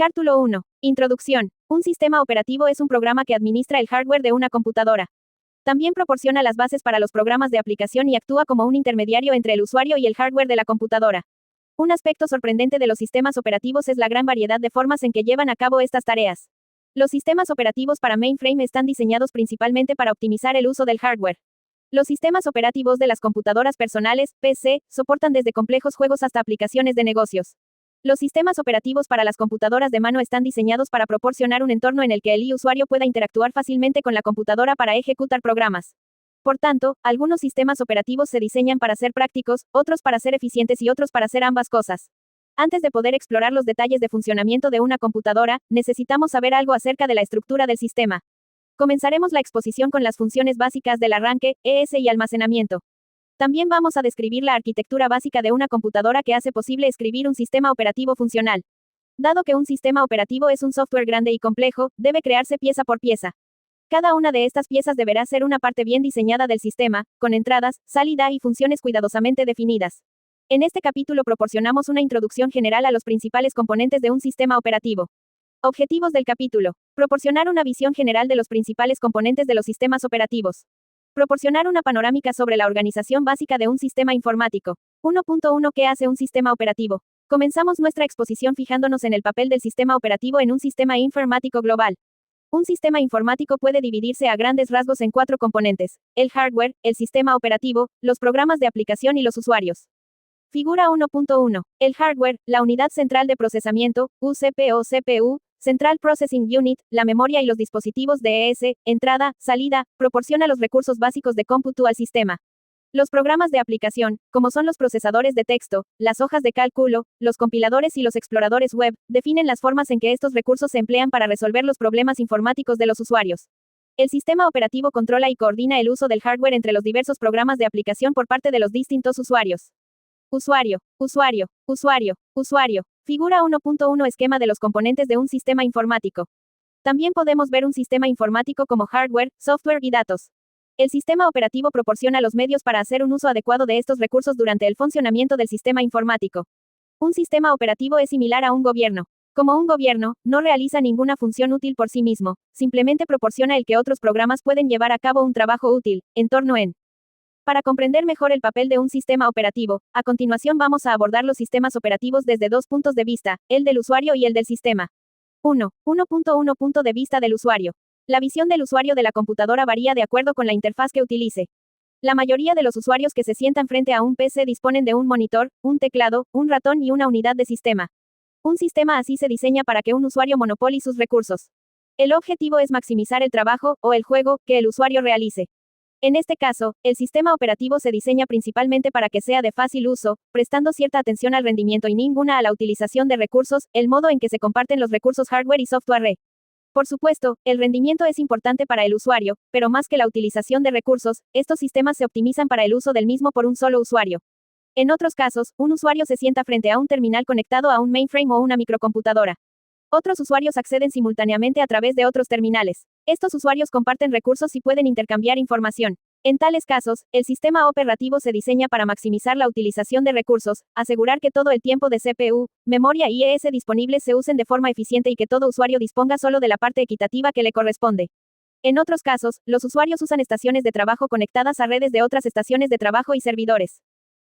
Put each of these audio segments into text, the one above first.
Capítulo 1. Introducción. Un sistema operativo es un programa que administra el hardware de una computadora. También proporciona las bases para los programas de aplicación y actúa como un intermediario entre el usuario y el hardware de la computadora. Un aspecto sorprendente de los sistemas operativos es la gran variedad de formas en que llevan a cabo estas tareas. Los sistemas operativos para mainframe están diseñados principalmente para optimizar el uso del hardware. Los sistemas operativos de las computadoras personales, PC, soportan desde complejos juegos hasta aplicaciones de negocios. Los sistemas operativos para las computadoras de mano están diseñados para proporcionar un entorno en el que el usuario pueda interactuar fácilmente con la computadora para ejecutar programas. Por tanto, algunos sistemas operativos se diseñan para ser prácticos, otros para ser eficientes y otros para hacer ambas cosas. Antes de poder explorar los detalles de funcionamiento de una computadora, necesitamos saber algo acerca de la estructura del sistema. Comenzaremos la exposición con las funciones básicas del arranque, ES y almacenamiento. También vamos a describir la arquitectura básica de una computadora que hace posible escribir un sistema operativo funcional. Dado que un sistema operativo es un software grande y complejo, debe crearse pieza por pieza. Cada una de estas piezas deberá ser una parte bien diseñada del sistema, con entradas, salida y funciones cuidadosamente definidas. En este capítulo proporcionamos una introducción general a los principales componentes de un sistema operativo. Objetivos del capítulo. Proporcionar una visión general de los principales componentes de los sistemas operativos. Proporcionar una panorámica sobre la organización básica de un sistema informático. 1.1 ¿Qué hace un sistema operativo? Comenzamos nuestra exposición fijándonos en el papel del sistema operativo en un sistema informático global. Un sistema informático puede dividirse a grandes rasgos en 4 componentes: el hardware, el sistema operativo, los programas de aplicación y los usuarios. Figura 1.1. El hardware, la unidad central de procesamiento, UCP o CPU, Central Processing Unit, la memoria y los dispositivos de ES, entrada, salida, proporciona los recursos básicos de cómputo al sistema. Los programas de aplicación, como son los procesadores de texto, las hojas de cálculo, los compiladores y los exploradores web, definen las formas en que estos recursos se emplean para resolver los problemas informáticos de los usuarios. El sistema operativo controla y coordina el uso del hardware entre los diversos programas de aplicación por parte de los distintos usuarios. Usuario, usuario, usuario, usuario. Figura 1.1 Esquema de los componentes de un sistema informático. También podemos ver un sistema informático como hardware, software y datos. El sistema operativo proporciona los medios para hacer un uso adecuado de estos recursos durante el funcionamiento del sistema informático. Un sistema operativo es similar a un gobierno. Como un gobierno, no realiza ninguna función útil por sí mismo, simplemente proporciona el que otros programas pueden llevar a cabo un trabajo útil, en torno en. Para comprender mejor el papel de un sistema operativo, a continuación vamos a abordar los sistemas operativos desde 2 puntos de vista, el del usuario y el del sistema. 1. 1.1 Punto de vista del usuario. La visión del usuario de la computadora varía de acuerdo con la interfaz que utilice. La mayoría de los usuarios que se sientan frente a un PC disponen de un monitor, un teclado, un ratón y una unidad de sistema. Un sistema así se diseña para que un usuario monopolie sus recursos. El objetivo es maximizar el trabajo, o el juego, que el usuario realice. En este caso, el sistema operativo se diseña principalmente para que sea de fácil uso, prestando cierta atención al rendimiento y ninguna a la utilización de recursos, el modo en que se comparten los recursos hardware y software. Por supuesto, el rendimiento es importante para el usuario, pero más que la utilización de recursos, estos sistemas se optimizan para el uso del mismo por un solo usuario. En otros casos, un usuario se sienta frente a un terminal conectado a un mainframe o una microcomputadora. Otros usuarios acceden simultáneamente a través de otros terminales. Estos usuarios comparten recursos y pueden intercambiar información. En tales casos, el sistema operativo se diseña para maximizar la utilización de recursos, asegurar que todo el tiempo de CPU, memoria y ES disponibles se usen de forma eficiente y que todo usuario disponga solo de la parte equitativa que le corresponde. En otros casos, los usuarios usan estaciones de trabajo conectadas a redes de otras estaciones de trabajo y servidores.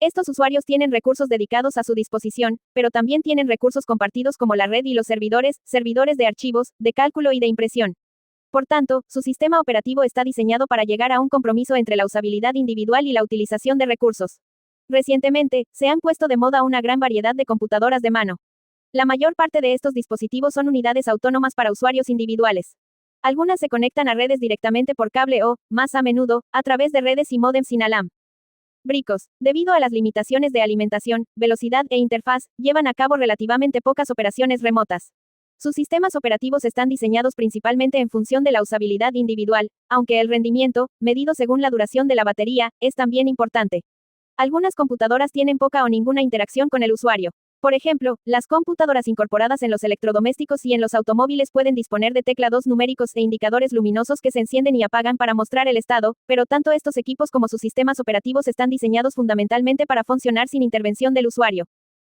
Estos usuarios tienen recursos dedicados a su disposición, pero también tienen recursos compartidos como la red y los servidores, servidores de archivos, de cálculo y de impresión. Por tanto, su sistema operativo está diseñado para llegar a un compromiso entre la usabilidad individual y la utilización de recursos. Recientemente, se han puesto de moda una gran variedad de computadoras de mano. La mayor parte de estos dispositivos son unidades autónomas para usuarios individuales. Algunas se conectan a redes directamente por cable o, más a menudo, a través de redes y módems Inalam. Bricos, debido a las limitaciones de alimentación, velocidad e interfaz, llevan a cabo relativamente pocas operaciones remotas. Sus sistemas operativos están diseñados principalmente en función de la usabilidad individual, aunque el rendimiento, medido según la duración de la batería, es también importante. Algunas computadoras tienen poca o ninguna interacción con el usuario. Por ejemplo, las computadoras incorporadas en los electrodomésticos y en los automóviles pueden disponer de teclados numéricos e indicadores luminosos que se encienden y apagan para mostrar el estado, pero tanto estos equipos como sus sistemas operativos están diseñados fundamentalmente para funcionar sin intervención del usuario.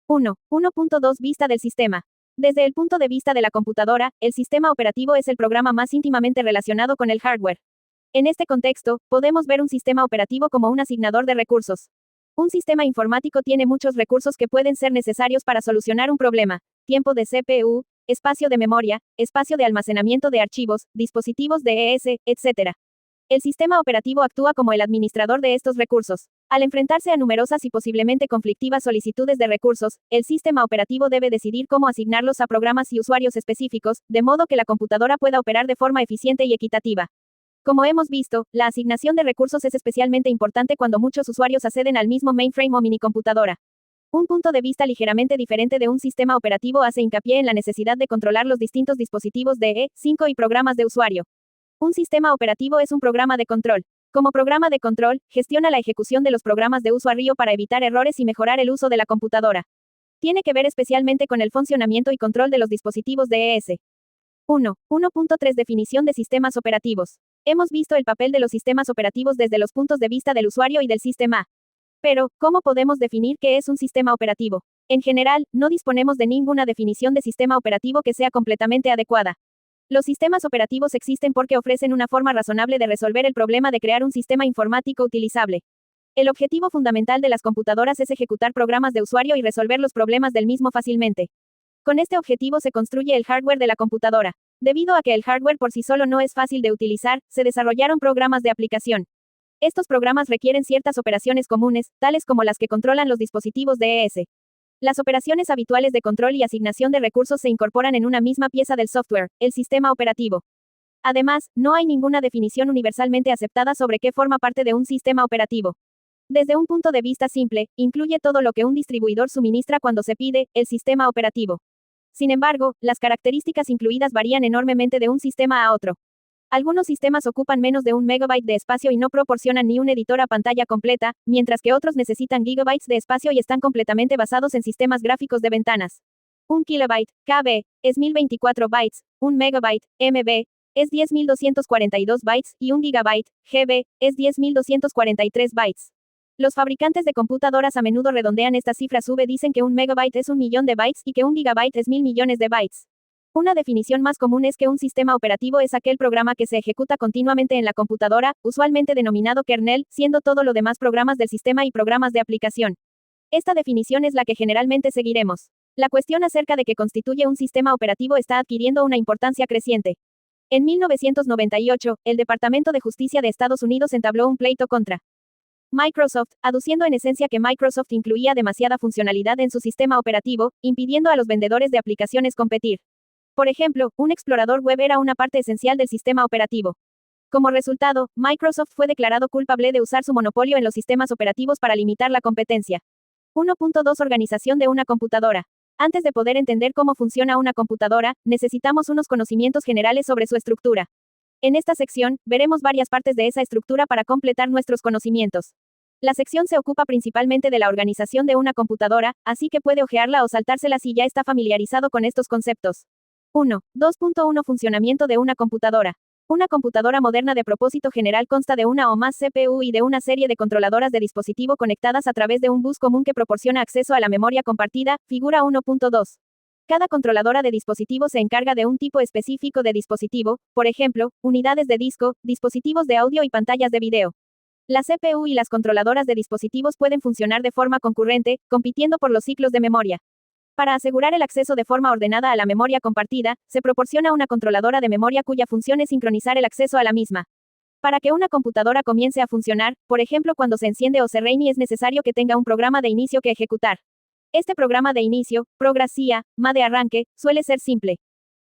1. 1.2 Vista del sistema. Desde el punto de vista de la computadora, el sistema operativo es el programa más íntimamente relacionado con el hardware. En este contexto, podemos ver un sistema operativo como un asignador de recursos. Un sistema informático tiene muchos recursos que pueden ser necesarios para solucionar un problema: tiempo de CPU, espacio de memoria, espacio de almacenamiento de archivos, dispositivos de ES, etc. El sistema operativo actúa como el administrador de estos recursos. Al enfrentarse a numerosas y posiblemente conflictivas solicitudes de recursos, el sistema operativo debe decidir cómo asignarlos a programas y usuarios específicos, de modo que la computadora pueda operar de forma eficiente y equitativa. Como hemos visto, la asignación de recursos es especialmente importante cuando muchos usuarios acceden al mismo mainframe o minicomputadora. Un punto de vista ligeramente diferente de un sistema operativo hace hincapié en la necesidad de controlar los distintos dispositivos de E5 y programas de usuario. Un sistema operativo es un programa de control. Como programa de control, gestiona la ejecución de los programas de usuario para evitar errores y mejorar el uso de la computadora. Tiene que ver especialmente con el funcionamiento y control de los dispositivos de ES. 1.3 Definición de sistemas operativos. Hemos visto el papel de los sistemas operativos desde los puntos de vista del usuario y del sistema. Pero, ¿cómo podemos definir qué es un sistema operativo? En general, no disponemos de ninguna definición de sistema operativo que sea completamente adecuada. Los sistemas operativos existen porque ofrecen una forma razonable de resolver el problema de crear un sistema informático utilizable. El objetivo fundamental de las computadoras es ejecutar programas de usuario y resolver los problemas del mismo fácilmente. Con este objetivo se construye el hardware de la computadora. Debido a que el hardware por sí solo no es fácil de utilizar, se desarrollaron programas de aplicación. Estos programas requieren ciertas operaciones comunes, tales como las que controlan los dispositivos de ES. Las operaciones habituales de control y asignación de recursos se incorporan en una misma pieza del software, el sistema operativo. Además, no hay ninguna definición universalmente aceptada sobre qué forma parte de un sistema operativo. Desde un punto de vista simple, incluye todo lo que un distribuidor suministra cuando se pide el sistema operativo. Sin embargo, las características incluidas varían enormemente de un sistema a otro. Algunos sistemas ocupan menos de 1 megabyte de espacio y no proporcionan ni un editor a pantalla completa, mientras que otros necesitan gigabytes de espacio y están completamente basados en sistemas gráficos de ventanas. 1 kilobyte, KB, es 1024 bytes, 1 megabyte, MB, es 10.242 bytes, y 1 gigabyte, GB, es 10.243 bytes. Los fabricantes de computadoras a menudo redondean estas cifras dicen que 1 megabyte es 1 millón de bytes y que 1 gigabyte es 1000 millones de bytes. Una definición más común es que un sistema operativo es aquel programa que se ejecuta continuamente en la computadora, usualmente denominado kernel, siendo todo lo demás programas del sistema y programas de aplicación. Esta definición es la que generalmente seguiremos. La cuestión acerca de qué constituye un sistema operativo está adquiriendo una importancia creciente. En 1998, el Departamento de Justicia de Estados Unidos entabló un pleito contra Microsoft, aduciendo en esencia que Microsoft incluía demasiada funcionalidad en su sistema operativo, impidiendo a los vendedores de aplicaciones competir. Por ejemplo, un explorador web era una parte esencial del sistema operativo. Como resultado, Microsoft fue declarado culpable de usar su monopolio en los sistemas operativos para limitar la competencia. 1.2 Organización de una computadora. Antes de poder entender cómo funciona una computadora, necesitamos unos conocimientos generales sobre su estructura. En esta sección, veremos varias partes de esa estructura para completar nuestros conocimientos. La sección se ocupa principalmente de la organización de una computadora, así que puede hojearla o saltársela si ya está familiarizado con estos conceptos. 2.1 Funcionamiento de una computadora. Una computadora moderna de propósito general consta de una o más CPU y de una serie de controladoras de dispositivo conectadas a través de un bus común que proporciona acceso a la memoria compartida, figura 1.2. Cada controladora de dispositivo se encarga de un tipo específico de dispositivo, por ejemplo, unidades de disco, dispositivos de audio y pantallas de video. La CPU y las controladoras de dispositivos pueden funcionar de forma concurrente, compitiendo por los ciclos de memoria. Para asegurar el acceso de forma ordenada a la memoria compartida, se proporciona una controladora de memoria cuya función es sincronizar el acceso a la misma. Para que una computadora comience a funcionar, por ejemplo cuando se enciende o se reinicia, es necesario que tenga un programa de inicio que ejecutar. Este programa de inicio, programas de arranque, suele ser simple.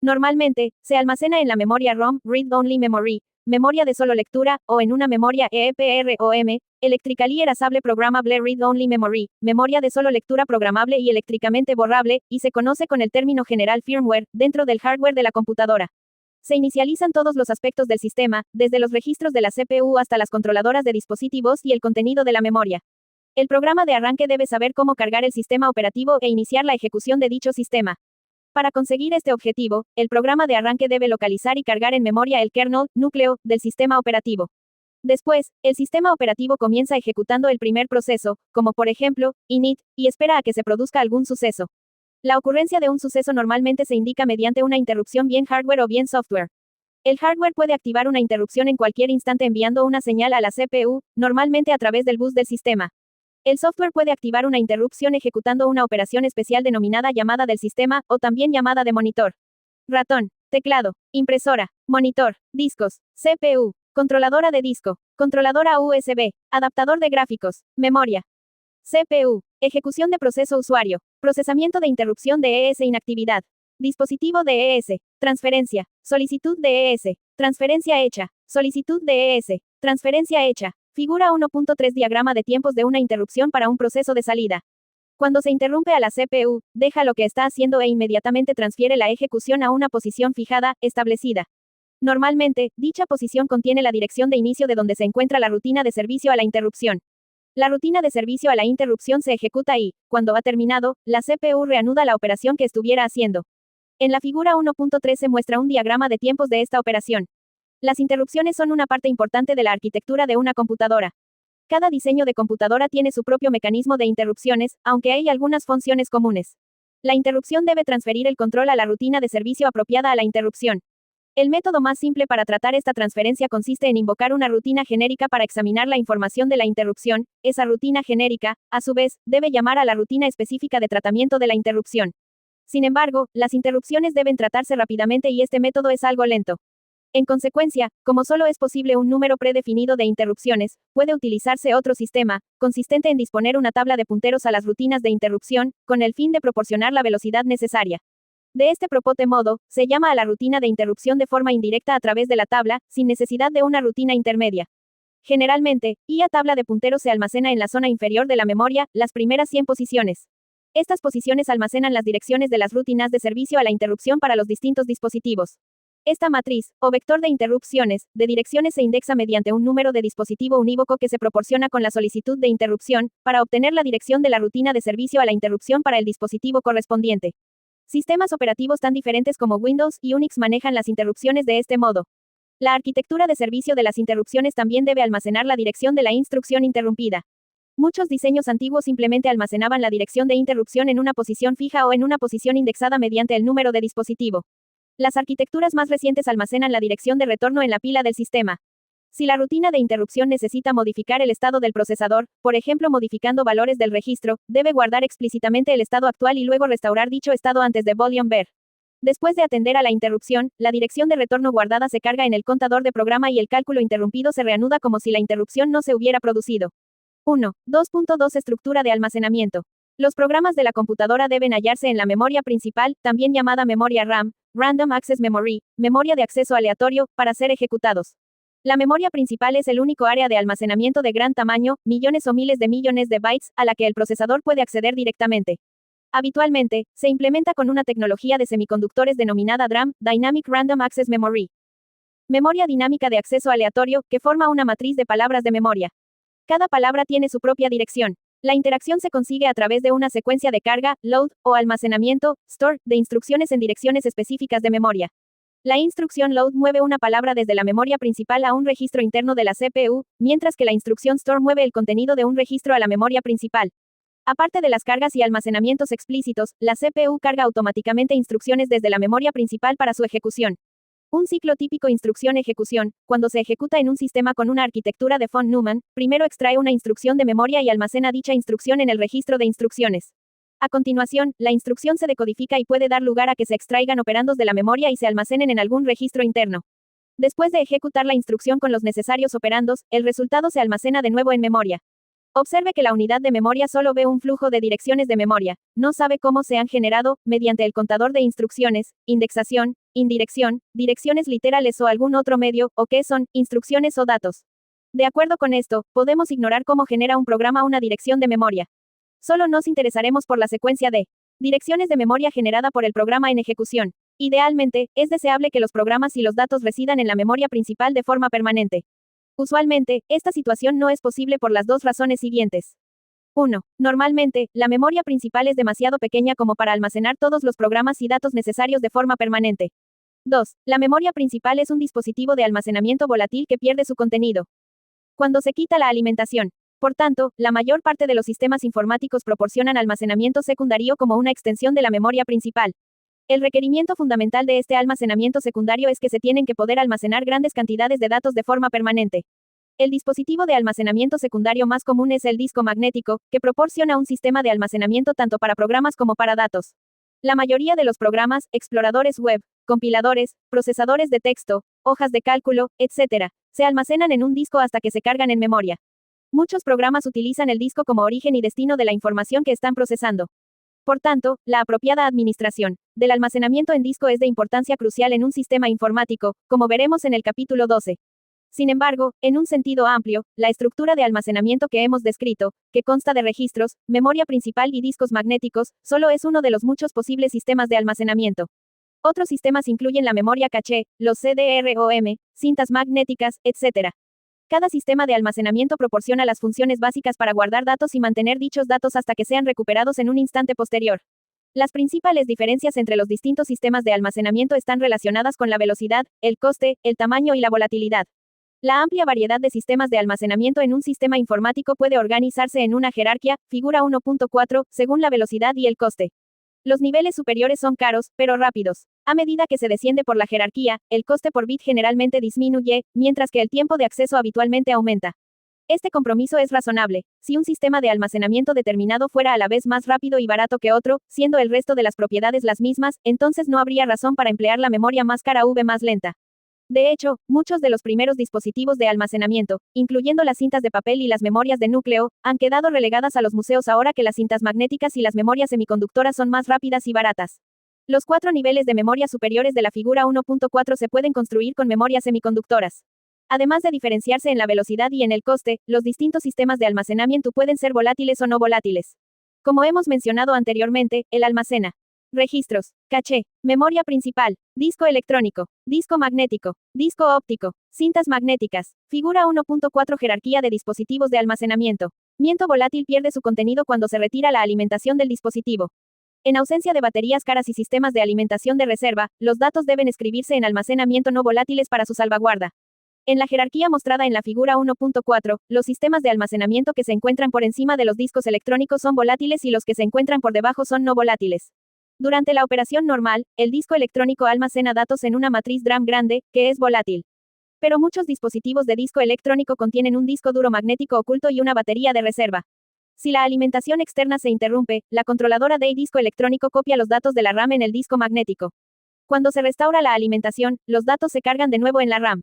Normalmente, se almacena en la memoria ROM, Read Only Memory, memoria de solo lectura, o en una memoria EEPROM, Electrically Erasable Programmable Read Only Memory, memoria de solo lectura programable y eléctricamente borrable, y se conoce con el término general firmware, dentro del hardware de la computadora. Se inicializan todos los aspectos del sistema, desde los registros de la CPU hasta las controladoras de dispositivos y el contenido de la memoria. El programa de arranque debe saber cómo cargar el sistema operativo e iniciar la ejecución de dicho sistema. Para conseguir este objetivo, el programa de arranque debe localizar y cargar en memoria el kernel, núcleo, del sistema operativo. Después, el sistema operativo comienza ejecutando el primer proceso, como por ejemplo, init, y espera a que se produzca algún suceso. La ocurrencia de un suceso normalmente se indica mediante una interrupción bien hardware o bien software. El hardware puede activar una interrupción en cualquier instante enviando una señal a la CPU, normalmente a través del bus del sistema. El software puede activar una interrupción ejecutando una operación especial denominada llamada del sistema, o también llamada de monitor. Ratón, teclado, impresora, monitor, discos, CPU, controladora de disco, controladora USB, adaptador de gráficos, memoria. CPU, ejecución de proceso usuario, procesamiento de interrupción de ES inactividad. Dispositivo de ES, transferencia, solicitud de ES, transferencia hecha, solicitud de ES, transferencia hecha. Figura 1.3 diagrama de tiempos de una interrupción para un proceso de salida. Cuando se interrumpe a la CPU, deja lo que está haciendo e inmediatamente transfiere la ejecución a una posición fijada, establecida. Normalmente, dicha posición contiene la dirección de inicio de donde se encuentra la rutina de servicio a la interrupción. La rutina de servicio a la interrupción se ejecuta y, cuando ha terminado, la CPU reanuda la operación que estuviera haciendo. En la figura 1.3 se muestra un diagrama de tiempos de esta operación. Las interrupciones son una parte importante de la arquitectura de una computadora. Cada diseño de computadora tiene su propio mecanismo de interrupciones, aunque hay algunas funciones comunes. La interrupción debe transferir el control a la rutina de servicio apropiada a la interrupción. El método más simple para tratar esta transferencia consiste en invocar una rutina genérica para examinar la información de la interrupción. Esa rutina genérica, a su vez, debe llamar a la rutina específica de tratamiento de la interrupción. Sin embargo, las interrupciones deben tratarse rápidamente y este método es algo lento. En consecuencia, como solo es posible un número predefinido de interrupciones, puede utilizarse otro sistema, consistente en disponer una tabla de punteros a las rutinas de interrupción, con el fin de proporcionar la velocidad necesaria. De este propote modo, se llama a la rutina de interrupción de forma indirecta a través de la tabla, sin necesidad de una rutina intermedia. Generalmente, la tabla de punteros se almacena en la zona inferior de la memoria, las primeras 100 posiciones. Estas posiciones almacenan las direcciones de las rutinas de servicio a la interrupción para los distintos dispositivos. Esta matriz, o vector de interrupciones, de direcciones se indexa mediante un número de dispositivo unívoco que se proporciona con la solicitud de interrupción, para obtener la dirección de la rutina de servicio a la interrupción para el dispositivo correspondiente. Sistemas operativos tan diferentes como Windows y Unix manejan las interrupciones de este modo. La arquitectura de servicio de las interrupciones también debe almacenar la dirección de la instrucción interrumpida. Muchos diseños antiguos simplemente almacenaban la dirección de interrupción en una posición fija o en una posición indexada mediante el número de dispositivo. Las arquitecturas más recientes almacenan la dirección de retorno en la pila del sistema. Si la rutina de interrupción necesita modificar el estado del procesador, por ejemplo modificando valores del registro, debe guardar explícitamente el estado actual y luego restaurar dicho estado antes de volume ver. Después de atender a la interrupción, la dirección de retorno guardada se carga en el contador de programa y el cálculo interrumpido se reanuda como si la interrupción no se hubiera producido. 1. 2.2 Estructura de almacenamiento. Los programas de la computadora deben hallarse en la memoria principal, también llamada memoria RAM, Random Access Memory, memoria de acceso aleatorio, para ser ejecutados. La memoria principal es el único área de almacenamiento de gran tamaño, millones o miles de millones de bytes, a la que el procesador puede acceder directamente. Habitualmente, se implementa con una tecnología de semiconductores denominada DRAM, Dynamic Random Access Memory. Memoria dinámica de acceso aleatorio, que forma una matriz de palabras de memoria. Cada palabra tiene su propia dirección. La interacción se consigue a través de una secuencia de carga, load, o almacenamiento, store, de instrucciones en direcciones específicas de memoria. La instrucción load mueve una palabra desde la memoria principal a un registro interno de la CPU, mientras que la instrucción store mueve el contenido de un registro a la memoria principal. Aparte de las cargas y almacenamientos explícitos, la CPU carga automáticamente instrucciones desde la memoria principal para su ejecución. Un ciclo típico instrucción-ejecución, cuando se ejecuta en un sistema con una arquitectura de von Neumann, primero extrae una instrucción de memoria y almacena dicha instrucción en el registro de instrucciones. A continuación, la instrucción se decodifica y puede dar lugar a que se extraigan operandos de la memoria y se almacenen en algún registro interno. Después de ejecutar la instrucción con los necesarios operandos, el resultado se almacena de nuevo en memoria. Observe que la unidad de memoria solo ve un flujo de direcciones de memoria, no sabe cómo se han generado, mediante el contador de instrucciones, indexación, indirección, direcciones literales o algún otro medio, o qué son, instrucciones o datos. De acuerdo con esto, podemos ignorar cómo genera un programa una dirección de memoria. Solo nos interesaremos por la secuencia de direcciones de memoria generada por el programa en ejecución. Idealmente, es deseable que los programas y los datos residan en la memoria principal de forma permanente. Usualmente, esta situación no es posible por las dos razones siguientes. 1. Normalmente, la memoria principal es demasiado pequeña como para almacenar todos los programas y datos necesarios de forma permanente. 2. La memoria principal es un dispositivo de almacenamiento volátil que pierde su contenido cuando se quita la alimentación. Por tanto, la mayor parte de los sistemas informáticos proporcionan almacenamiento secundario como una extensión de la memoria principal. El requerimiento fundamental de este almacenamiento secundario es que se tienen que poder almacenar grandes cantidades de datos de forma permanente. El dispositivo de almacenamiento secundario más común es el disco magnético, que proporciona un sistema de almacenamiento tanto para programas como para datos. La mayoría de los programas, exploradores web, compiladores, procesadores de texto, hojas de cálculo, etc., se almacenan en un disco hasta que se cargan en memoria. Muchos programas utilizan el disco como origen y destino de la información que están procesando. Por tanto, la apropiada administración del almacenamiento en disco es de importancia crucial en un sistema informático, como veremos en el capítulo 12. Sin embargo, en un sentido amplio, la estructura de almacenamiento que hemos descrito, que consta de registros, memoria principal y discos magnéticos, solo es uno de los muchos posibles sistemas de almacenamiento. Otros sistemas incluyen la memoria caché, los CD-ROM, cintas magnéticas, etc. Cada sistema de almacenamiento proporciona las funciones básicas para guardar datos y mantener dichos datos hasta que sean recuperados en un instante posterior. Las principales diferencias entre los distintos sistemas de almacenamiento están relacionadas con la velocidad, el coste, el tamaño y la volatilidad. La amplia variedad de sistemas de almacenamiento en un sistema informático puede organizarse en una jerarquía, figura 1.4, según la velocidad y el coste. Los niveles superiores son caros, pero rápidos. A medida que se desciende por la jerarquía, el coste por bit generalmente disminuye, mientras que el tiempo de acceso habitualmente aumenta. Este compromiso es razonable. Si un sistema de almacenamiento determinado fuera a la vez más rápido y barato que otro, siendo el resto de las propiedades las mismas, entonces no habría razón para emplear la memoria más cara v más lenta. De hecho, muchos de los primeros dispositivos de almacenamiento, incluyendo las cintas de papel y las memorias de núcleo, han quedado relegadas a los museos ahora que las cintas magnéticas y las memorias semiconductoras son más rápidas y baratas. Los 4 niveles de memoria superiores de la figura 1.4 se pueden construir con memorias semiconductoras. Además de diferenciarse en la velocidad y en el coste, los distintos sistemas de almacenamiento pueden ser volátiles o no volátiles. Como hemos mencionado anteriormente, el almacena registros, caché, memoria principal, disco electrónico, disco magnético, disco óptico, cintas magnéticas. Figura 1.4 Jerarquía de dispositivos de almacenamiento. Miento volátil pierde su contenido cuando se retira la alimentación del dispositivo. En ausencia de baterías caras y sistemas de alimentación de reserva, los datos deben escribirse en almacenamiento no volátiles para su salvaguarda. En la jerarquía mostrada en la figura 1.4, los sistemas de almacenamiento que se encuentran por encima de los discos electrónicos son volátiles y los que se encuentran por debajo son no volátiles. Durante la operación normal, el disco electrónico almacena datos en una matriz DRAM grande, que es volátil. Pero muchos dispositivos de disco electrónico contienen un disco duro magnético oculto y una batería de reserva. Si la alimentación externa se interrumpe, la controladora de disco electrónico copia los datos de la RAM en el disco magnético. Cuando se restaura la alimentación, los datos se cargan de nuevo en la RAM.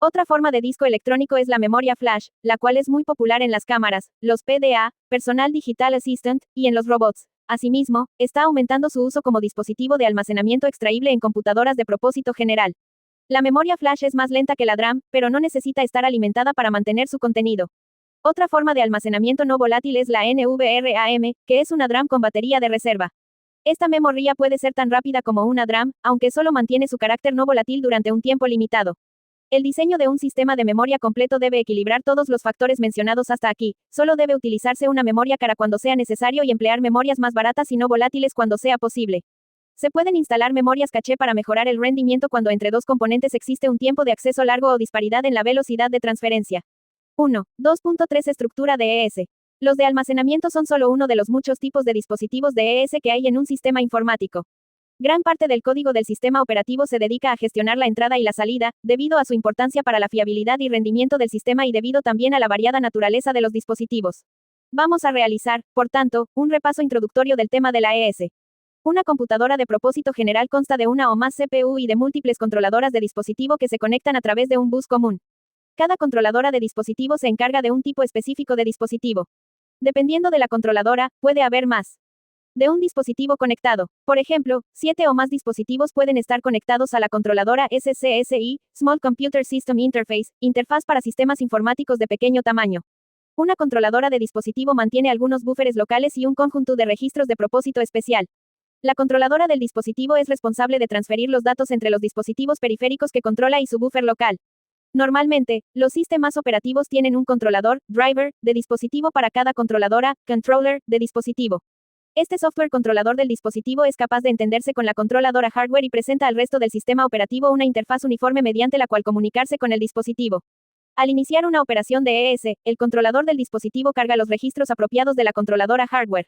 Otra forma de disco electrónico es la memoria flash, la cual es muy popular en las cámaras, los PDA, Personal Digital Assistant, y en los robots. Asimismo, está aumentando su uso como dispositivo de almacenamiento extraíble en computadoras de propósito general. La memoria flash es más lenta que la DRAM, pero no necesita estar alimentada para mantener su contenido. Otra forma de almacenamiento no volátil es la NVRAM, que es una DRAM con batería de reserva. Esta memoria puede ser tan rápida como una DRAM, aunque solo mantiene su carácter no volátil durante un tiempo limitado. El diseño de un sistema de memoria completo debe equilibrar todos los factores mencionados hasta aquí. Solo debe utilizarse una memoria cara cuando sea necesario y emplear memorias más baratas y no volátiles cuando sea posible. Se pueden instalar memorias caché para mejorar el rendimiento cuando entre dos componentes existe un tiempo de acceso largo o disparidad en la velocidad de transferencia. 1. 2.3 Estructura de ES. Los de almacenamiento son solo uno de los muchos tipos de dispositivos de ES que hay en un sistema informático. Gran parte del código del sistema operativo se dedica a gestionar la entrada y la salida, debido a su importancia para la fiabilidad y rendimiento del sistema y debido también a la variada naturaleza de los dispositivos. Vamos a realizar, por tanto, un repaso introductorio del tema de la ES. Una computadora de propósito general consta de una o más CPU y de múltiples controladoras de dispositivo que se conectan a través de un bus común. Cada controladora de dispositivo se encarga de un tipo específico de dispositivo. Dependiendo de la controladora, puede haber más de un dispositivo conectado. Por ejemplo, 7 o más dispositivos pueden estar conectados a la controladora SCSI, Small Computer System Interface, interfaz para sistemas informáticos de pequeño tamaño. Una controladora de dispositivo mantiene algunos búferes locales y un conjunto de registros de propósito especial. La controladora del dispositivo es responsable de transferir los datos entre los dispositivos periféricos que controla y su búfer local. Normalmente, los sistemas operativos tienen un controlador, driver, de dispositivo para cada controladora, controller, de dispositivo. Este software controlador del dispositivo es capaz de entenderse con la controladora hardware y presenta al resto del sistema operativo una interfaz uniforme mediante la cual comunicarse con el dispositivo. Al iniciar una operación de ES, el controlador del dispositivo carga los registros apropiados de la controladora hardware.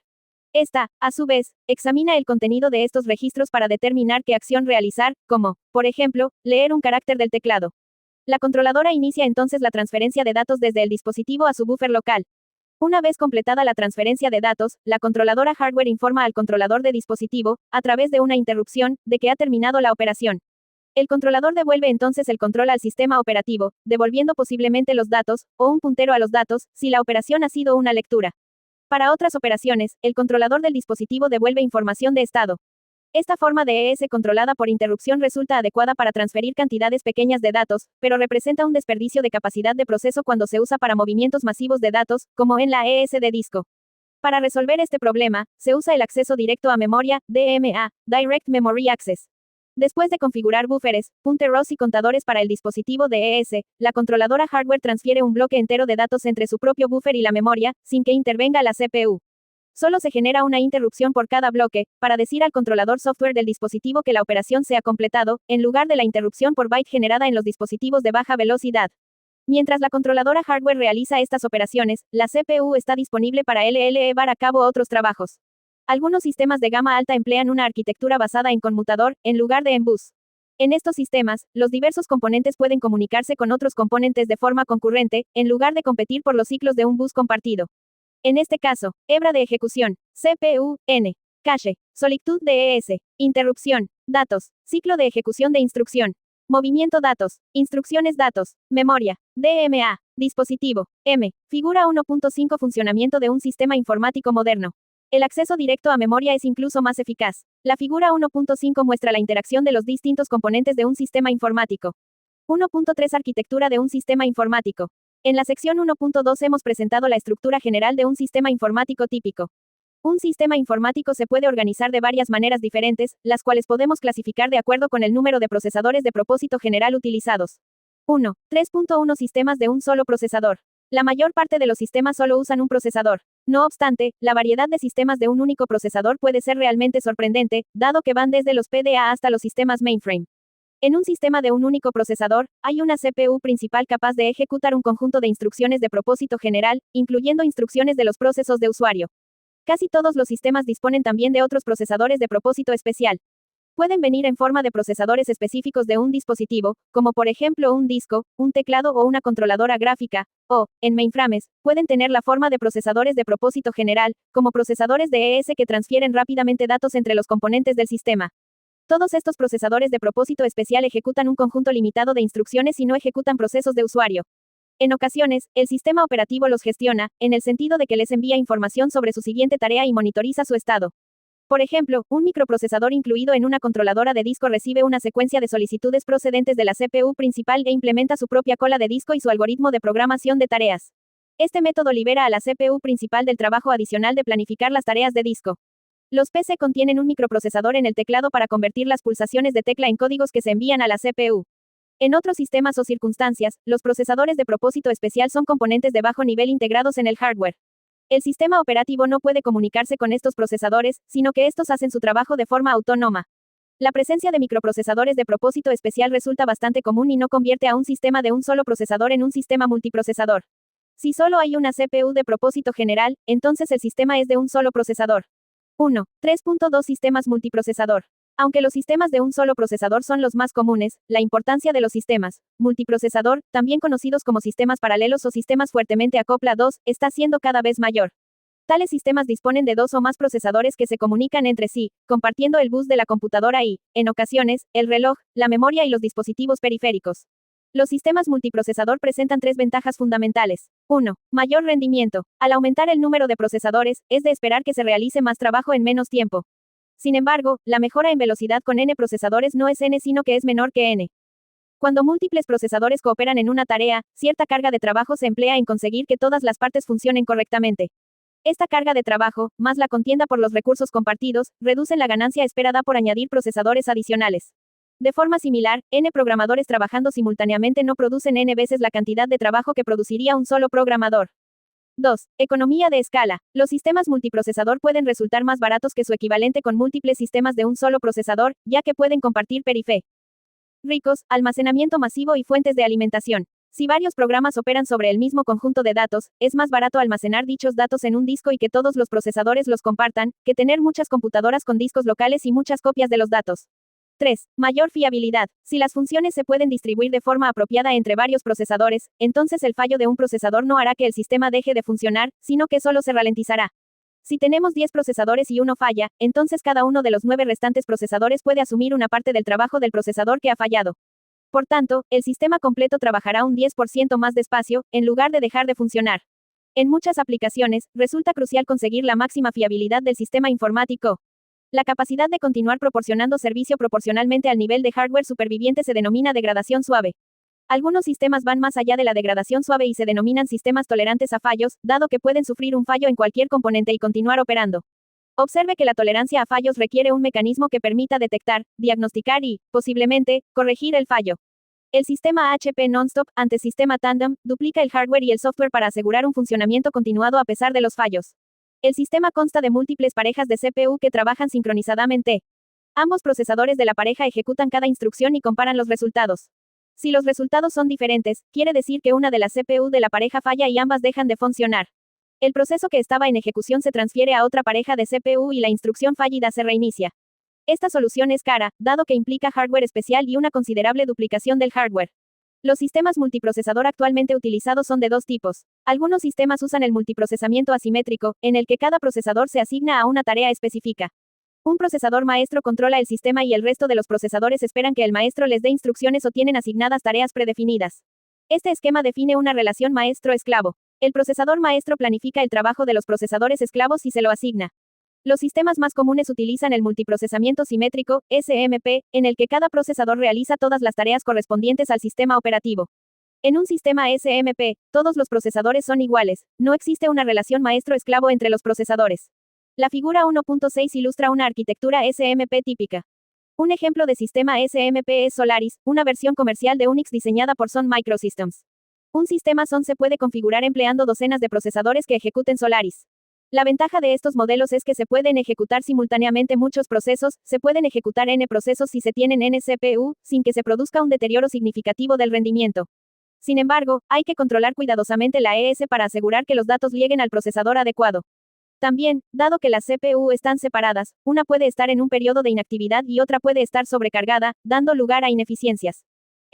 Esta, a su vez, examina el contenido de estos registros para determinar qué acción realizar, como, por ejemplo, leer un carácter del teclado. La controladora inicia entonces la transferencia de datos desde el dispositivo a su buffer local. Una vez completada la transferencia de datos, la controladora hardware informa al controlador de dispositivo, a través de una interrupción, de que ha terminado la operación. El controlador devuelve entonces el control al sistema operativo, devolviendo posiblemente los datos, o un puntero a los datos, si la operación ha sido una lectura. Para otras operaciones, el controlador del dispositivo devuelve información de estado. Esta forma de ES controlada por interrupción resulta adecuada para transferir cantidades pequeñas de datos, pero representa un desperdicio de capacidad de proceso cuando se usa para movimientos masivos de datos, como en la ES de disco. Para resolver este problema, se usa el acceso directo a memoria, DMA, Direct Memory Access. Después de configurar buffers, punteros y contadores para el dispositivo de ES, la controladora hardware transfiere un bloque entero de datos entre su propio buffer y la memoria, sin que intervenga la CPU. Solo se genera una interrupción por cada bloque, para decir al controlador software del dispositivo que la operación se ha completado, en lugar de la interrupción por byte generada en los dispositivos de baja velocidad. Mientras la controladora hardware realiza estas operaciones, la CPU está disponible para llevar a cabo otros trabajos. Algunos sistemas de gama alta emplean una arquitectura basada en conmutador, en lugar de en bus. En estos sistemas, los diversos componentes pueden comunicarse con otros componentes de forma concurrente, en lugar de competir por los ciclos de un bus compartido. En este caso, hebra de ejecución, CPU, N. Cache, solitud de ES, interrupción, datos, ciclo de ejecución de instrucción. Movimiento datos, instrucciones datos, memoria, DMA, dispositivo, M. Figura 1.5 Funcionamiento de un sistema informático moderno. El acceso directo a memoria es incluso más eficaz. La figura 1.5 muestra la interacción de los distintos componentes de un sistema informático. 1.3 Arquitectura de un sistema informático. En la sección 1.2 hemos presentado la estructura general de un sistema informático típico. Un sistema informático se puede organizar de varias maneras diferentes, las cuales podemos clasificar de acuerdo con el número de procesadores de propósito general utilizados. 1. 3.1 Sistemas de un solo procesador. La mayor parte de los sistemas solo usan un procesador. No obstante, la variedad de sistemas de un único procesador puede ser realmente sorprendente, dado que van desde los PDA hasta los sistemas mainframe. En un sistema de un único procesador, hay una CPU principal capaz de ejecutar un conjunto de instrucciones de propósito general, incluyendo instrucciones de los procesos de usuario. Casi todos los sistemas disponen también de otros procesadores de propósito especial. Pueden venir en forma de procesadores específicos de un dispositivo, como por ejemplo un disco, un teclado o una controladora gráfica, o, en mainframes, pueden tener la forma de procesadores de propósito general, como procesadores de ES que transfieren rápidamente datos entre los componentes del sistema. Todos estos procesadores de propósito especial ejecutan un conjunto limitado de instrucciones y no ejecutan procesos de usuario. En ocasiones, el sistema operativo los gestiona, en el sentido de que les envía información sobre su siguiente tarea y monitoriza su estado. Por ejemplo, un microprocesador incluido en una controladora de disco recibe una secuencia de solicitudes procedentes de la CPU principal e implementa su propia cola de disco y su algoritmo de programación de tareas. Este método libera a la CPU principal del trabajo adicional de planificar las tareas de disco. Los PC contienen un microprocesador en el teclado para convertir las pulsaciones de tecla en códigos que se envían a la CPU. En otros sistemas o circunstancias, los procesadores de propósito especial son componentes de bajo nivel integrados en el hardware. El sistema operativo no puede comunicarse con estos procesadores, sino que estos hacen su trabajo de forma autónoma. La presencia de microprocesadores de propósito especial resulta bastante común y no convierte a un sistema de un solo procesador en un sistema multiprocesador. Si solo hay una CPU de propósito general, entonces el sistema es de un solo procesador. 1. 3.2 Sistemas multiprocesador. Aunque los sistemas de un solo procesador son los más comunes, la importancia de los sistemas multiprocesador, también conocidos como sistemas paralelos o sistemas fuertemente acoplados, está siendo cada vez mayor. Tales sistemas disponen de dos o más procesadores que se comunican entre sí, compartiendo el bus de la computadora y, en ocasiones, el reloj, la memoria y los dispositivos periféricos. Los sistemas multiprocesador presentan tres ventajas fundamentales. 1. Mayor rendimiento. Al aumentar el número de procesadores, es de esperar que se realice más trabajo en menos tiempo. Sin embargo, la mejora en velocidad con n procesadores no es n sino que es menor que n. Cuando múltiples procesadores cooperan en una tarea, cierta carga de trabajo se emplea en conseguir que todas las partes funcionen correctamente. Esta carga de trabajo, más la contienda por los recursos compartidos, reducen la ganancia esperada por añadir procesadores adicionales. De forma similar, n programadores trabajando simultáneamente no producen n veces la cantidad de trabajo que produciría un solo programador. 2. Economía de escala. Los sistemas multiprocesador pueden resultar más baratos que su equivalente con múltiples sistemas de un solo procesador, ya que pueden compartir periféricos, almacenamiento masivo y fuentes de alimentación. Si varios programas operan sobre el mismo conjunto de datos, es más barato almacenar dichos datos en un disco y que todos los procesadores los compartan, que tener muchas computadoras con discos locales y muchas copias de los datos. 3. Mayor fiabilidad. Si las funciones se pueden distribuir de forma apropiada entre varios procesadores, entonces el fallo de un procesador no hará que el sistema deje de funcionar, sino que solo se ralentizará. Si tenemos 10 procesadores y uno falla, entonces cada uno de los 9 restantes procesadores puede asumir una parte del trabajo del procesador que ha fallado. Por tanto, el sistema completo trabajará un 10% más despacio, en lugar de dejar de funcionar. En muchas aplicaciones, resulta crucial conseguir la máxima fiabilidad del sistema informático. La capacidad de continuar proporcionando servicio proporcionalmente al nivel de hardware superviviente se denomina degradación suave. Algunos sistemas van más allá de la degradación suave y se denominan sistemas tolerantes a fallos, dado que pueden sufrir un fallo en cualquier componente y continuar operando. Observe que la tolerancia a fallos requiere un mecanismo que permita detectar, diagnosticar y, posiblemente, corregir el fallo. El sistema HP Nonstop, ante sistema Tandem, duplica el hardware y el software para asegurar un funcionamiento continuado a pesar de los fallos. El sistema consta de múltiples parejas de CPU que trabajan sincronizadamente. Ambos procesadores de la pareja ejecutan cada instrucción y comparan los resultados. Si los resultados son diferentes, quiere decir que una de las CPU de la pareja falla y ambas dejan de funcionar. El proceso que estaba en ejecución se transfiere a otra pareja de CPU y la instrucción fallida se reinicia. Esta solución es cara, dado que implica hardware especial y una considerable duplicación del hardware. Los sistemas multiprocesador actualmente utilizados son de dos tipos. Algunos sistemas usan el multiprocesamiento asimétrico, en el que cada procesador se asigna a una tarea específica. Un procesador maestro controla el sistema y el resto de los procesadores esperan que el maestro les dé instrucciones o tienen asignadas tareas predefinidas. Este esquema define una relación maestro-esclavo. El procesador maestro planifica el trabajo de los procesadores esclavos y se lo asigna. Los sistemas más comunes utilizan el multiprocesamiento simétrico, SMP, en el que cada procesador realiza todas las tareas correspondientes al sistema operativo. En un sistema SMP, todos los procesadores son iguales, no existe una relación maestro-esclavo entre los procesadores. La figura 1.6 ilustra una arquitectura SMP típica. Un ejemplo de sistema SMP es Solaris, una versión comercial de Unix diseñada por Sun Microsystems. Un sistema Sun se puede configurar empleando docenas de procesadores que ejecuten Solaris. La ventaja de estos modelos es que se pueden ejecutar simultáneamente muchos procesos, se pueden ejecutar n procesos si se tienen n CPU, sin que se produzca un deterioro significativo del rendimiento. Sin embargo, hay que controlar cuidadosamente la ES para asegurar que los datos lleguen al procesador adecuado. También, dado que las CPU están separadas, una puede estar en un periodo de inactividad y otra puede estar sobrecargada, dando lugar a ineficiencias.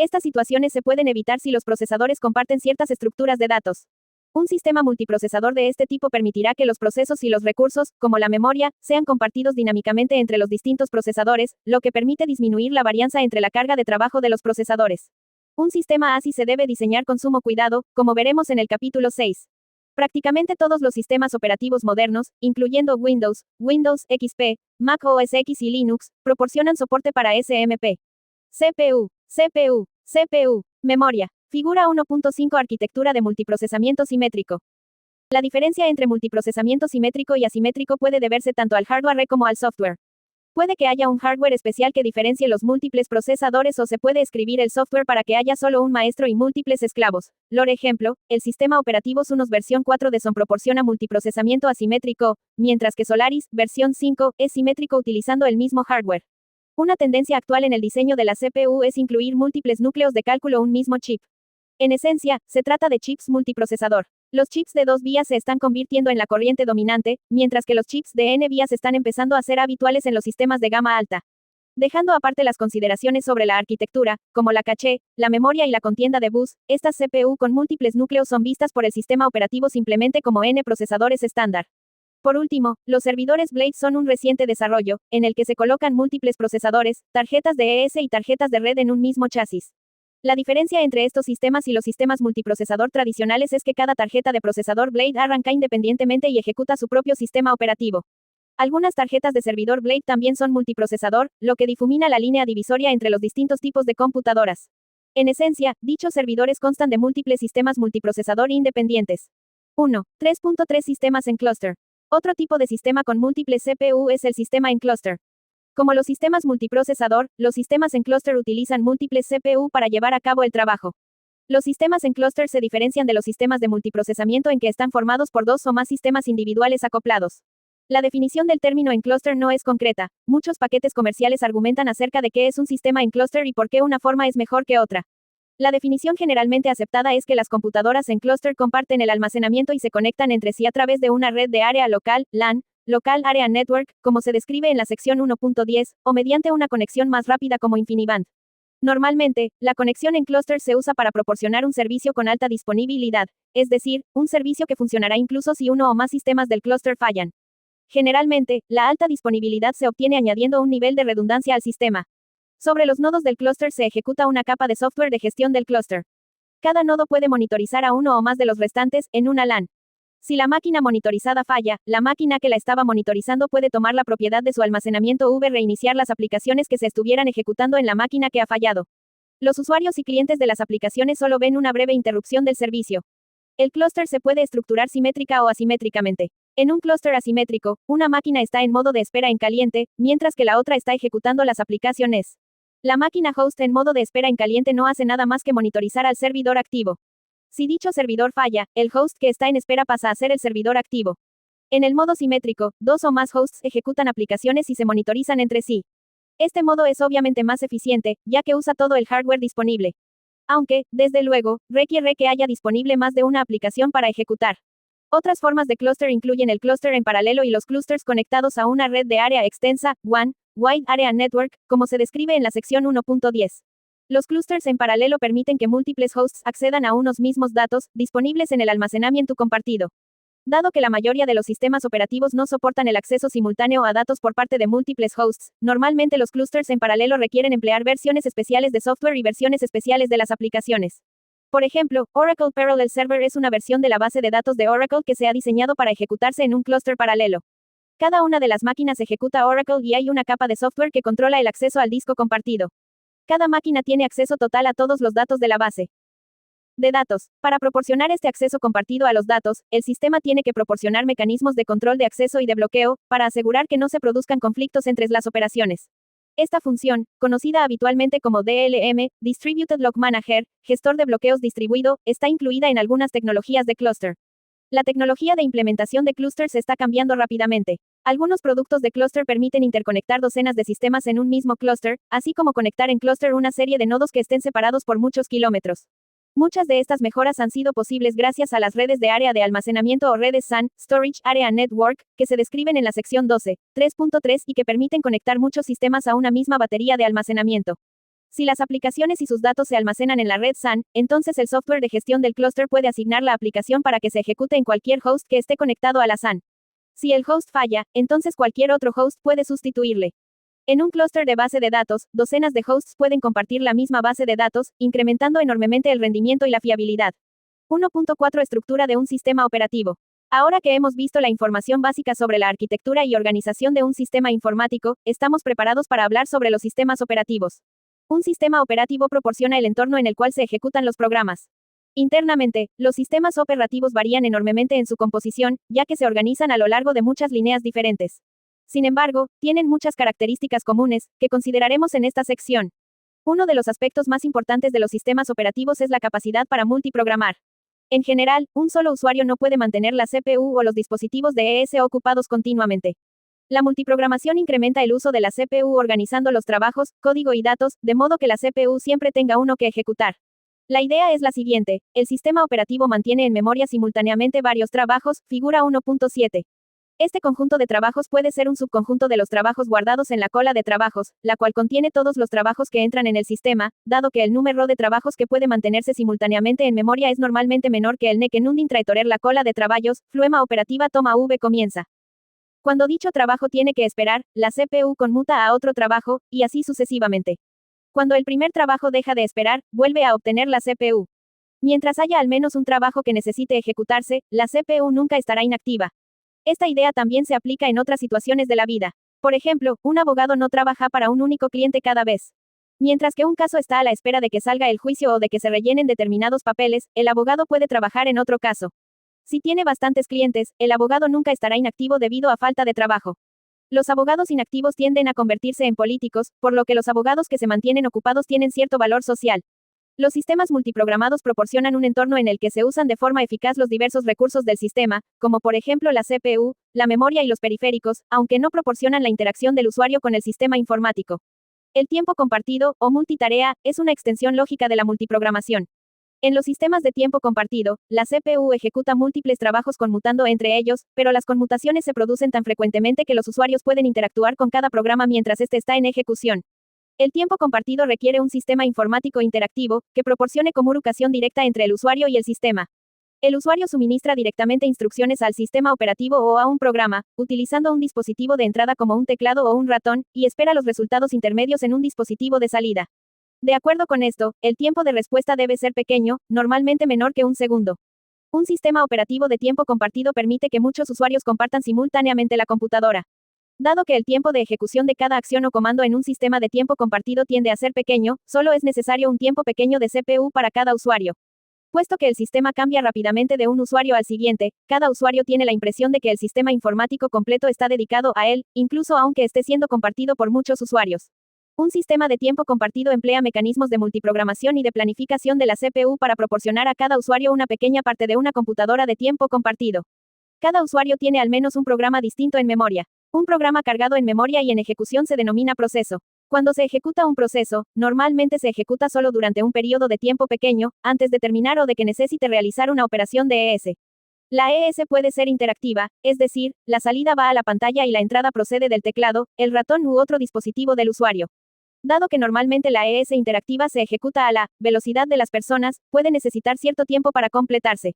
Estas situaciones se pueden evitar si los procesadores comparten ciertas estructuras de datos. Un sistema multiprocesador de este tipo permitirá que los procesos y los recursos, como la memoria, sean compartidos dinámicamente entre los distintos procesadores, lo que permite disminuir la varianza entre la carga de trabajo de los procesadores. Un sistema así se debe diseñar con sumo cuidado, como veremos en el capítulo 6. Prácticamente todos los sistemas operativos modernos, incluyendo Windows, Windows XP, Mac OS X y Linux, proporcionan soporte para SMP. CPU. Memoria. Figura 1.5 Arquitectura de multiprocesamiento simétrico. La diferencia entre multiprocesamiento simétrico y asimétrico puede deberse tanto al hardware como al software. Puede que haya un hardware especial que diferencie los múltiples procesadores o se puede escribir el software para que haya solo un maestro y múltiples esclavos. Por ejemplo, el sistema operativo Sonos versión 4 de Sun proporciona multiprocesamiento asimétrico, mientras que Solaris, versión 5, es simétrico utilizando el mismo hardware. Una tendencia actual en el diseño de la CPU es incluir múltiples núcleos de cálculo en un mismo chip. En esencia, se trata de chips multiprocesador. Los chips de 2 vías se están convirtiendo en la corriente dominante, mientras que los chips de n vías están empezando a ser habituales en los sistemas de gama alta. Dejando aparte las consideraciones sobre la arquitectura, como la caché, la memoria y la contienda de bus, estas CPU con múltiples núcleos son vistas por el sistema operativo simplemente como n procesadores estándar. Por último, los servidores Blade son un reciente desarrollo, en el que se colocan múltiples procesadores, tarjetas de ES y tarjetas de red en un mismo chasis. La diferencia entre estos sistemas y los sistemas multiprocesador tradicionales es que cada tarjeta de procesador Blade arranca independientemente y ejecuta su propio sistema operativo. Algunas tarjetas de servidor Blade también son multiprocesador, lo que difumina la línea divisoria entre los distintos tipos de computadoras. En esencia, dichos servidores constan de múltiples sistemas multiprocesador independientes. 1. 3.3 Sistemas en clúster. Otro tipo de sistema con múltiples CPU es el sistema en clúster. Como los sistemas multiprocesador, los sistemas en clúster utilizan múltiples CPU para llevar a cabo el trabajo. Los sistemas en clúster se diferencian de los sistemas de multiprocesamiento en que están formados por dos o más sistemas individuales acoplados. La definición del término en clúster no es concreta. Muchos paquetes comerciales argumentan acerca de qué es un sistema en clúster y por qué una forma es mejor que otra. La definición generalmente aceptada es que las computadoras en clúster comparten el almacenamiento y se conectan entre sí a través de una red de área local, LAN, Local Area Network, como se describe en la sección 1.10, o mediante una conexión más rápida como InfiniBand. Normalmente, la conexión en clúster se usa para proporcionar un servicio con alta disponibilidad, es decir, un servicio que funcionará incluso si uno o más sistemas del clúster fallan. Generalmente, la alta disponibilidad se obtiene añadiendo un nivel de redundancia al sistema. Sobre los nodos del clúster se ejecuta una capa de software de gestión del clúster. Cada nodo puede monitorizar a uno o más de los restantes, en una LAN. Si la máquina monitorizada falla, la máquina que la estaba monitorizando puede tomar la propiedad de su almacenamiento o reiniciar las aplicaciones que se estuvieran ejecutando en la máquina que ha fallado. Los usuarios y clientes de las aplicaciones solo ven una breve interrupción del servicio. El clúster se puede estructurar simétrica o asimétricamente. En un clúster asimétrico, una máquina está en modo de espera en caliente, mientras que la otra está ejecutando las aplicaciones. La máquina host en modo de espera en caliente no hace nada más que monitorizar al servidor activo. Si dicho servidor falla, el host que está en espera pasa a ser el servidor activo. En el modo simétrico, dos o más hosts ejecutan aplicaciones y se monitorizan entre sí. Este modo es obviamente más eficiente, ya que usa todo el hardware disponible. Aunque, desde luego, requiere que haya disponible más de una aplicación para ejecutar. Otras formas de clúster incluyen el clúster en paralelo y los clústeres conectados a una red de área extensa, WAN, Wide Area Network, como se describe en la sección 1.10. Los clústeres en paralelo permiten que múltiples hosts accedan a unos mismos datos, disponibles en el almacenamiento compartido. Dado que la mayoría de los sistemas operativos no soportan el acceso simultáneo a datos por parte de múltiples hosts, normalmente los clústeres en paralelo requieren emplear versiones especiales de software y versiones especiales de las aplicaciones. Por ejemplo, Oracle Parallel Server es una versión de la base de datos de Oracle que se ha diseñado para ejecutarse en un clúster paralelo. Cada una de las máquinas ejecuta Oracle y hay una capa de software que controla el acceso al disco compartido. Cada máquina tiene acceso total a todos los datos de la base de datos. Para proporcionar este acceso compartido a los datos, el sistema tiene que proporcionar mecanismos de control de acceso y de bloqueo, para asegurar que no se produzcan conflictos entre las operaciones. Esta función, conocida habitualmente como DLM, Distributed Lock Manager, gestor de bloqueos distribuido, está incluida en algunas tecnologías de clúster. La tecnología de implementación de clústeres está cambiando rápidamente. Algunos productos de clúster permiten interconectar docenas de sistemas en un mismo clúster, así como conectar en clúster una serie de nodos que estén separados por muchos kilómetros. Muchas de estas mejoras han sido posibles gracias a las redes de área de almacenamiento o redes SAN, Storage Area Network, que se describen en la sección 12, 3.3 y que permiten conectar muchos sistemas a una misma batería de almacenamiento. Si las aplicaciones y sus datos se almacenan en la red SAN, entonces el software de gestión del clúster puede asignar la aplicación para que se ejecute en cualquier host que esté conectado a la SAN. Si el host falla, entonces cualquier otro host puede sustituirle. En un clúster de base de datos, docenas de hosts pueden compartir la misma base de datos, incrementando enormemente el rendimiento y la fiabilidad. 1.4 Estructura de un sistema operativo. Ahora que hemos visto la información básica sobre la arquitectura y organización de un sistema informático, estamos preparados para hablar sobre los sistemas operativos. Un sistema operativo proporciona el entorno en el cual se ejecutan los programas. Internamente, los sistemas operativos varían enormemente en su composición, ya que se organizan a lo largo de muchas líneas diferentes. Sin embargo, tienen muchas características comunes, que consideraremos en esta sección. Uno de los aspectos más importantes de los sistemas operativos es la capacidad para multiprogramar. En general, un solo usuario no puede mantener la CPU o los dispositivos de ES ocupados continuamente. La multiprogramación incrementa el uso de la CPU organizando los trabajos, código y datos, de modo que la CPU siempre tenga uno que ejecutar. La idea es la siguiente: el sistema operativo mantiene en memoria simultáneamente varios trabajos, figura 1.7. Este conjunto de trabajos puede ser un subconjunto de los trabajos guardados en la cola de trabajos, la cual contiene todos los trabajos que entran en el sistema, dado que el número de trabajos que puede mantenerse simultáneamente en memoria es normalmente menor que el ne que nun traitorer la cola de trabajos, fluema operativa toma v comienza. Cuando dicho trabajo tiene que esperar, la CPU conmuta a otro trabajo, y así sucesivamente. Cuando el primer trabajo deja de esperar, vuelve a obtener la CPU. Mientras haya al menos un trabajo que necesite ejecutarse, la CPU nunca estará inactiva. Esta idea también se aplica en otras situaciones de la vida. Por ejemplo, un abogado no trabaja para un único cliente cada vez. Mientras que un caso está a la espera de que salga el juicio o de que se rellenen determinados papeles, el abogado puede trabajar en otro caso. Si tiene bastantes clientes, el abogado nunca estará inactivo debido a falta de trabajo. Los abogados inactivos tienden a convertirse en políticos, por lo que los abogados que se mantienen ocupados tienen cierto valor social. Los sistemas multiprogramados proporcionan un entorno en el que se usan de forma eficaz los diversos recursos del sistema, como por ejemplo la CPU, la memoria y los periféricos, aunque no proporcionan la interacción del usuario con el sistema informático. El tiempo compartido, o multitarea, es una extensión lógica de la multiprogramación. En los sistemas de tiempo compartido, la CPU ejecuta múltiples trabajos conmutando entre ellos, pero las conmutaciones se producen tan frecuentemente que los usuarios pueden interactuar con cada programa mientras este está en ejecución. El tiempo compartido requiere un sistema informático interactivo, que proporcione comunicación directa entre el usuario y el sistema. El usuario suministra directamente instrucciones al sistema operativo o a un programa, utilizando un dispositivo de entrada como un teclado o un ratón, y espera los resultados intermedios en un dispositivo de salida. De acuerdo con esto, el tiempo de respuesta debe ser pequeño, normalmente menor que un segundo. Un sistema operativo de tiempo compartido permite que muchos usuarios compartan simultáneamente la computadora. Dado que el tiempo de ejecución de cada acción o comando en un sistema de tiempo compartido tiende a ser pequeño, solo es necesario un tiempo pequeño de CPU para cada usuario. Puesto que el sistema cambia rápidamente de un usuario al siguiente, cada usuario tiene la impresión de que el sistema informático completo está dedicado a él, incluso aunque esté siendo compartido por muchos usuarios. Un sistema de tiempo compartido emplea mecanismos de multiprogramación y de planificación de la CPU para proporcionar a cada usuario una pequeña parte de una computadora de tiempo compartido. Cada usuario tiene al menos un programa distinto en memoria. Un programa cargado en memoria y en ejecución se denomina proceso. Cuando se ejecuta un proceso, normalmente se ejecuta solo durante un periodo de tiempo pequeño, antes de terminar o de que necesite realizar una operación de ES. La ES puede ser interactiva, es decir, la salida va a la pantalla y la entrada procede del teclado, el ratón u otro dispositivo del usuario. Dado que normalmente la ES interactiva se ejecuta a la velocidad de las personas, puede necesitar cierto tiempo para completarse.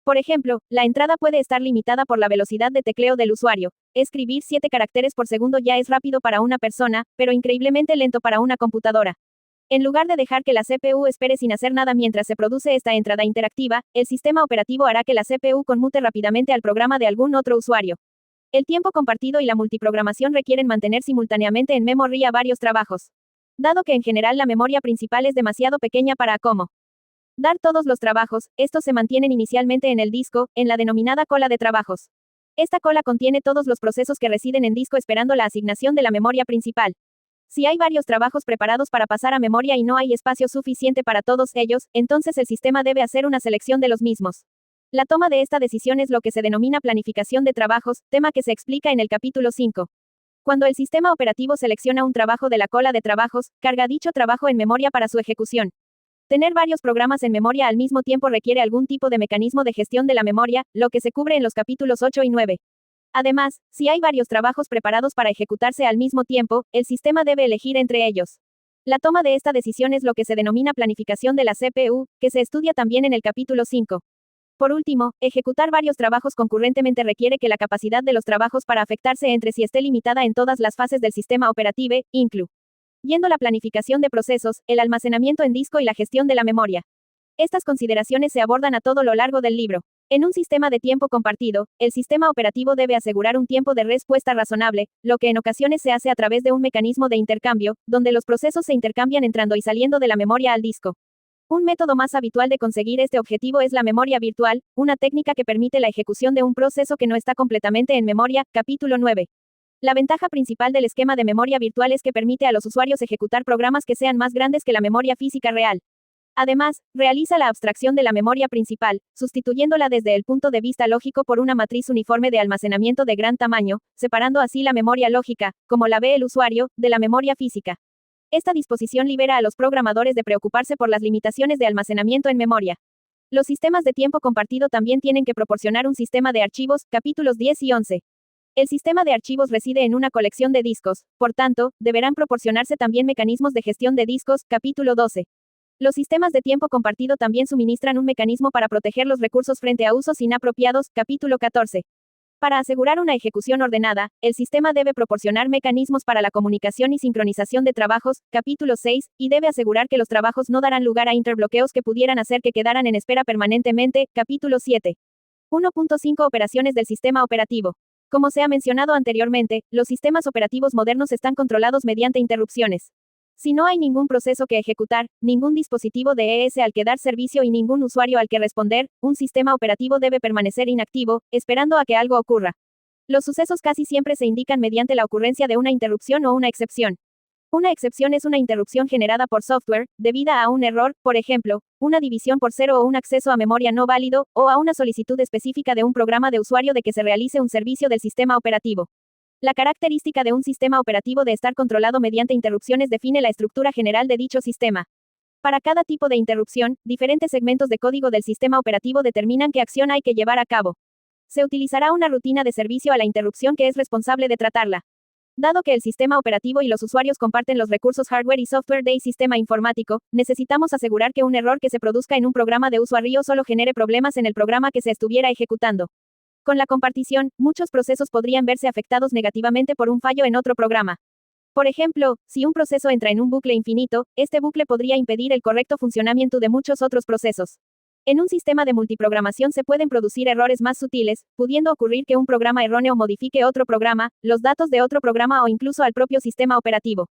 Por ejemplo, la entrada puede estar limitada por la velocidad de tecleo del usuario. Escribir 7 caracteres por segundo ya es rápido para una persona, pero increíblemente lento para una computadora. En lugar de dejar que la CPU espere sin hacer nada mientras se produce esta entrada interactiva, el sistema operativo hará que la CPU conmute rápidamente al programa de algún otro usuario. El tiempo compartido y la multiprogramación requieren mantener simultáneamente en memoria varios trabajos. Dado que en general la memoria principal es demasiado pequeña para dar todos los trabajos, estos se mantienen inicialmente en el disco, en la denominada cola de trabajos. Esta cola contiene todos los procesos que residen en disco esperando la asignación de la memoria principal. Si hay varios trabajos preparados para pasar a memoria y no hay espacio suficiente para todos ellos, entonces el sistema debe hacer una selección de los mismos. La toma de esta decisión es lo que se denomina planificación de trabajos, tema que se explica en el capítulo 5. Cuando el sistema operativo selecciona un trabajo de la cola de trabajos, carga dicho trabajo en memoria para su ejecución. Tener varios programas en memoria al mismo tiempo requiere algún tipo de mecanismo de gestión de la memoria, lo que se cubre en los capítulos 8 y 9. Además, si hay varios trabajos preparados para ejecutarse al mismo tiempo, el sistema debe elegir entre ellos. La toma de esta decisión es lo que se denomina planificación de la CPU, que se estudia también en el capítulo 5. Por último, ejecutar varios trabajos concurrentemente requiere que la capacidad de los trabajos para afectarse entre sí esté limitada en todas las fases del sistema operativo, incluyendo la planificación de procesos, el almacenamiento en disco y la gestión de la memoria. Estas consideraciones se abordan a todo lo largo del libro. En un sistema de tiempo compartido, el sistema operativo debe asegurar un tiempo de respuesta razonable, lo que en ocasiones se hace a través de un mecanismo de intercambio, donde los procesos se intercambian entrando y saliendo de la memoria al disco. Un método más habitual de conseguir este objetivo es la memoria virtual, una técnica que permite la ejecución de un proceso que no está completamente en memoria, capítulo 9. La ventaja principal del esquema de memoria virtual es que permite a los usuarios ejecutar programas que sean más grandes que la memoria física real. Además, realiza la abstracción de la memoria principal, sustituyéndola desde el punto de vista lógico por una matriz uniforme de almacenamiento de gran tamaño, separando así la memoria lógica, como la ve el usuario, de la memoria física. Esta disposición libera a los programadores de preocuparse por las limitaciones de almacenamiento en memoria. Los sistemas de tiempo compartido también tienen que proporcionar un sistema de archivos, capítulos 10 y 11. El sistema de archivos reside en una colección de discos, por tanto, deberán proporcionarse también mecanismos de gestión de discos, capítulo 12. Los sistemas de tiempo compartido también suministran un mecanismo para proteger los recursos frente a usos inapropiados, capítulo 14. Para asegurar una ejecución ordenada, el sistema debe proporcionar mecanismos para la comunicación y sincronización de trabajos, capítulo 6, y debe asegurar que los trabajos no darán lugar a interbloqueos que pudieran hacer que quedaran en espera permanentemente, capítulo 7. 1.5 Operaciones del sistema operativo. Como se ha mencionado anteriormente, los sistemas operativos modernos están controlados mediante interrupciones. Si no hay ningún proceso que ejecutar, ningún dispositivo de ES al que dar servicio y ningún usuario al que responder, un sistema operativo debe permanecer inactivo, esperando a que algo ocurra. Los sucesos casi siempre se indican mediante la ocurrencia de una interrupción o una excepción. Una excepción es una interrupción generada por software, debida a un error, por ejemplo, una división por cero o un acceso a memoria no válido, o a una solicitud específica de un programa de usuario de que se realice un servicio del sistema operativo. La característica de un sistema operativo de estar controlado mediante interrupciones define la estructura general de dicho sistema. Para cada tipo de interrupción, diferentes segmentos de código del sistema operativo determinan qué acción hay que llevar a cabo. Se utilizará una rutina de servicio a la interrupción que es responsable de tratarla. Dado que el sistema operativo y los usuarios comparten los recursos hardware y software del sistema informático, necesitamos asegurar que un error que se produzca en un programa de usuario solo genere problemas en el programa que se estuviera ejecutando. Con la compartición, muchos procesos podrían verse afectados negativamente por un fallo en otro programa. Por ejemplo, si un proceso entra en un bucle infinito, este bucle podría impedir el correcto funcionamiento de muchos otros procesos. En un sistema de multiprogramación se pueden producir errores más sutiles, pudiendo ocurrir que un programa erróneo modifique otro programa, los datos de otro programa o incluso al propio sistema operativo.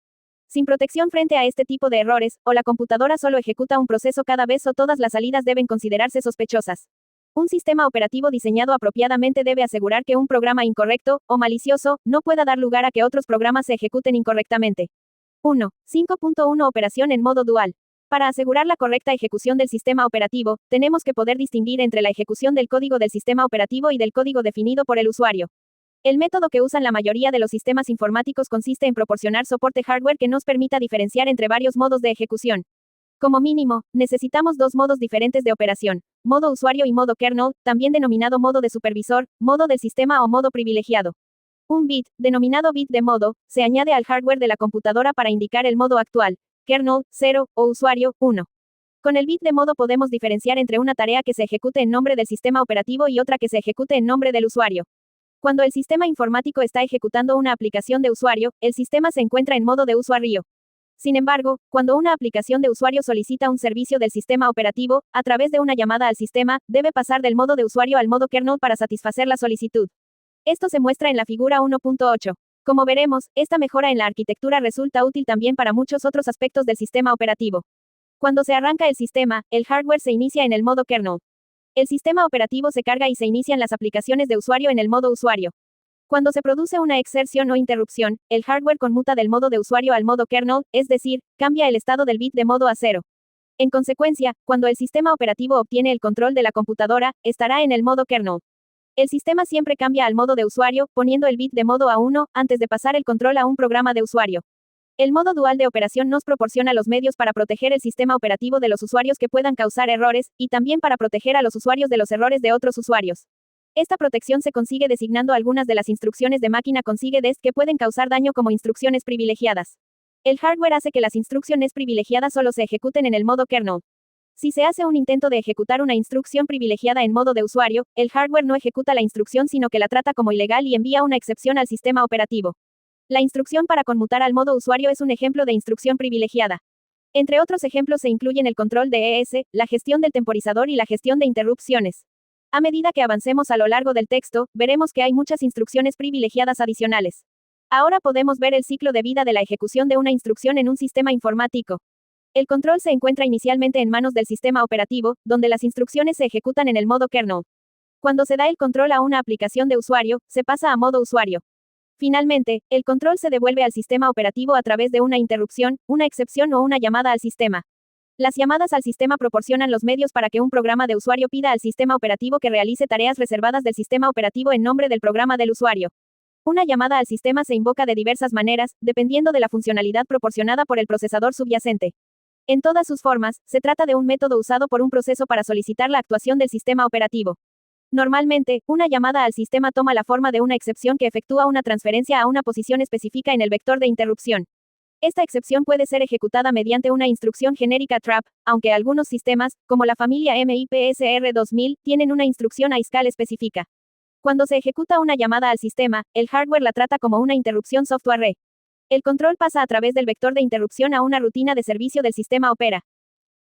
Sin protección frente a este tipo de errores, o la computadora solo ejecuta un proceso cada vez o todas las salidas deben considerarse sospechosas. Un sistema operativo diseñado apropiadamente debe asegurar que un programa incorrecto, o malicioso, no pueda dar lugar a que otros programas se ejecuten incorrectamente. 1. 5.1 Operación en modo dual. Para asegurar la correcta ejecución del sistema operativo, tenemos que poder distinguir entre la ejecución del código del sistema operativo y del código definido por el usuario. El método que usan la mayoría de los sistemas informáticos consiste en proporcionar soporte hardware que nos permita diferenciar entre varios modos de ejecución. Como mínimo, necesitamos dos modos diferentes de operación: modo usuario y modo kernel, también denominado modo de supervisor, modo del sistema o modo privilegiado. Un bit, denominado bit de modo, se añade al hardware de la computadora para indicar el modo actual, kernel, 0, o usuario, 1. Con el bit de modo podemos diferenciar entre una tarea que se ejecute en nombre del sistema operativo y otra que se ejecute en nombre del usuario. Cuando el sistema informático está ejecutando una aplicación de usuario, el sistema se encuentra en modo de usuario. Sin embargo, cuando una aplicación de usuario solicita un servicio del sistema operativo, a través de una llamada al sistema, debe pasar del modo de usuario al modo kernel para satisfacer la solicitud. Esto se muestra en la figura 1.8. Como veremos, esta mejora en la arquitectura resulta útil también para muchos otros aspectos del sistema operativo. Cuando se arranca el sistema, el hardware se inicia en el modo kernel. El sistema operativo se carga y se inician las aplicaciones de usuario en el modo usuario. Cuando se produce una exerción o interrupción, el hardware conmuta del modo de usuario al modo kernel, es decir, cambia el estado del bit de modo a 0. En consecuencia, cuando el sistema operativo obtiene el control de la computadora, estará en el modo kernel. El sistema siempre cambia al modo de usuario, poniendo el bit de modo a 1, antes de pasar el control a un programa de usuario. El modo dual de operación nos proporciona los medios para proteger el sistema operativo de los usuarios que puedan causar errores, y también para proteger a los usuarios de los errores de otros usuarios. Esta protección se consigue designando algunas de las instrucciones de máquina consigue des que pueden causar daño como instrucciones privilegiadas. El hardware hace que las instrucciones privilegiadas solo se ejecuten en el modo kernel. Si se hace un intento de ejecutar una instrucción privilegiada en modo de usuario, el hardware no ejecuta la instrucción sino que la trata como ilegal y envía una excepción al sistema operativo. La instrucción para conmutar al modo usuario es un ejemplo de instrucción privilegiada. Entre otros ejemplos se incluyen el control de ES, la gestión del temporizador y la gestión de interrupciones. A medida que avancemos a lo largo del texto, veremos que hay muchas instrucciones privilegiadas adicionales. Ahora podemos ver el ciclo de vida de la ejecución de una instrucción en un sistema informático. El control se encuentra inicialmente en manos del sistema operativo, donde las instrucciones se ejecutan en el modo kernel. Cuando se da el control a una aplicación de usuario, se pasa a modo usuario. Finalmente, el control se devuelve al sistema operativo a través de una interrupción, una excepción o una llamada al sistema. Las llamadas al sistema proporcionan los medios para que un programa de usuario pida al sistema operativo que realice tareas reservadas del sistema operativo en nombre del programa del usuario. Una llamada al sistema se invoca de diversas maneras, dependiendo de la funcionalidad proporcionada por el procesador subyacente. En todas sus formas, se trata de un método usado por un proceso para solicitar la actuación del sistema operativo. Normalmente, una llamada al sistema toma la forma de una excepción que efectúa una transferencia a una posición específica en el vector de interrupción. Esta excepción puede ser ejecutada mediante una instrucción genérica trap, aunque algunos sistemas, como la familia MIPS R2000, tienen una instrucción a escala específica. Cuando se ejecuta una llamada al sistema, el hardware la trata como una interrupción software. El control pasa a través del vector de interrupción a una rutina de servicio del sistema opera.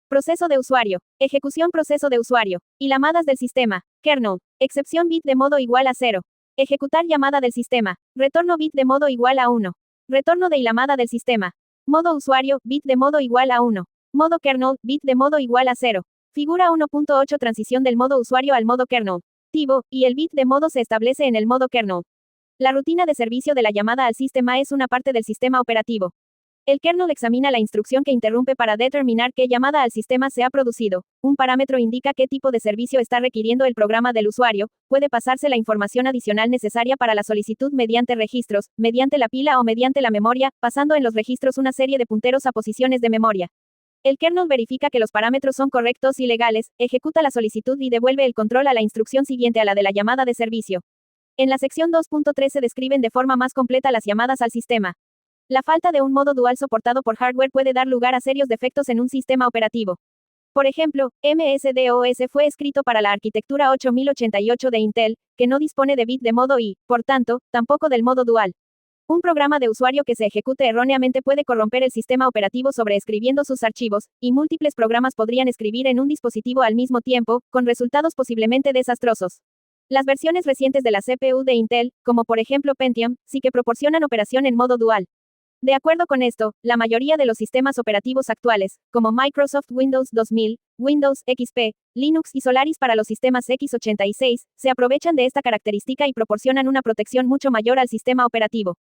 Proceso de usuario. Ejecución proceso de usuario. Y llamadas del sistema. Kernel. Excepción bit de modo igual a 0. Ejecutar llamada del sistema. Retorno bit de modo igual a 1. Retorno de llamada del sistema. Modo usuario, bit de modo igual a 1. Modo kernel, bit de modo igual a 0. Figura 1.8 Transición del modo usuario al modo kernel. Tivo, y el bit de modo se establece en el modo kernel. La rutina de servicio de la llamada al sistema es una parte del sistema operativo. El kernel examina la instrucción que interrumpe para determinar qué llamada al sistema se ha producido. Un parámetro indica qué tipo de servicio está requiriendo el programa del usuario. Puede pasarse la información adicional necesaria para la solicitud mediante registros, mediante la pila o mediante la memoria, pasando en los registros una serie de punteros a posiciones de memoria. El kernel verifica que los parámetros son correctos y legales, ejecuta la solicitud y devuelve el control a la instrucción siguiente a la de la llamada de servicio. En la sección 2.3 se describen de forma más completa las llamadas al sistema. La falta de un modo dual soportado por hardware puede dar lugar a serios defectos en un sistema operativo. Por ejemplo, MS-DOS fue escrito para la arquitectura 8088 de Intel, que no dispone de bit de modo y, por tanto, tampoco del modo dual. Un programa de usuario que se ejecute erróneamente puede corromper el sistema operativo sobreescribiendo sus archivos, y múltiples programas podrían escribir en un dispositivo al mismo tiempo, con resultados posiblemente desastrosos. Las versiones recientes de la CPU de Intel, como por ejemplo Pentium, sí que proporcionan operación en modo dual. De acuerdo con esto, la mayoría de los sistemas operativos actuales, como Microsoft Windows 2000, Windows XP, Linux y Solaris para los sistemas x86, se aprovechan de esta característica y proporcionan una protección mucho mayor al sistema operativo.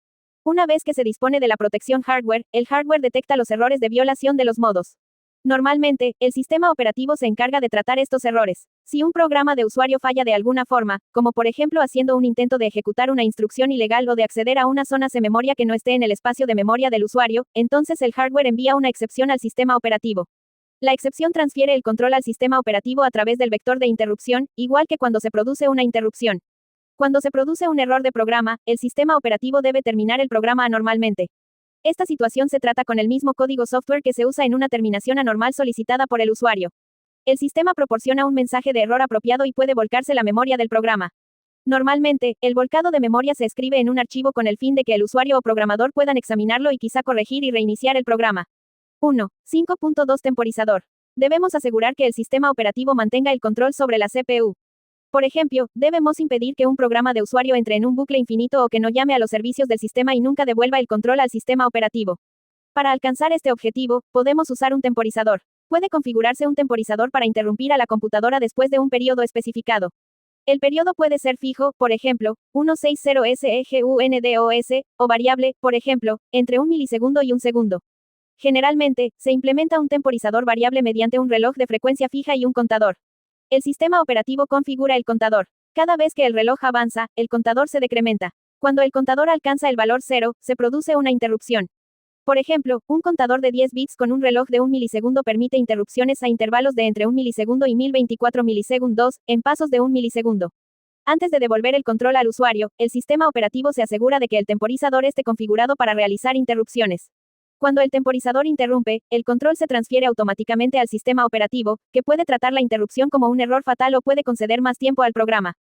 Una vez que se dispone de la protección hardware, el hardware detecta los errores de violación de los modos. Normalmente, el sistema operativo se encarga de tratar estos errores. Si un programa de usuario falla de alguna forma, como por ejemplo haciendo un intento de ejecutar una instrucción ilegal o de acceder a una zona de memoria que no esté en el espacio de memoria del usuario, entonces el hardware envía una excepción al sistema operativo. La excepción transfiere el control al sistema operativo a través del vector de interrupción, igual que cuando se produce una interrupción. Cuando se produce un error de programa, el sistema operativo debe terminar el programa anormalmente. Esta situación se trata con el mismo código software que se usa en una terminación anormal solicitada por el usuario. El sistema proporciona un mensaje de error apropiado y puede volcarse la memoria del programa. Normalmente, el volcado de memoria se escribe en un archivo con el fin de que el usuario o programador puedan examinarlo y quizá corregir y reiniciar el programa. 1. 5.2 Temporizador. Debemos asegurar que el sistema operativo mantenga el control sobre la CPU. Por ejemplo, debemos impedir que un programa de usuario entre en un bucle infinito o que no llame a los servicios del sistema y nunca devuelva el control al sistema operativo. Para alcanzar este objetivo, podemos usar un temporizador. Puede configurarse un temporizador para interrumpir a la computadora después de un periodo especificado. El periodo puede ser fijo, por ejemplo, 160 segundos, o variable, por ejemplo, entre 1 milisegundo y 1 segundo. Generalmente, se implementa un temporizador variable mediante un reloj de frecuencia fija y un contador. El sistema operativo configura el contador. Cada vez que el reloj avanza, el contador se decrementa. Cuando el contador alcanza el valor 0, se produce una interrupción. Por ejemplo, un contador de 10 bits con un reloj de 1 milisegundo permite interrupciones a intervalos de entre 1 milisegundo y 1024 milisegundos, en pasos de 1 milisegundo. Antes de devolver el control al usuario, el sistema operativo se asegura de que el temporizador esté configurado para realizar interrupciones. Cuando el temporizador interrumpe, el control se transfiere automáticamente al sistema operativo, que puede tratar la interrupción como un error fatal o puede conceder más tiempo al programa.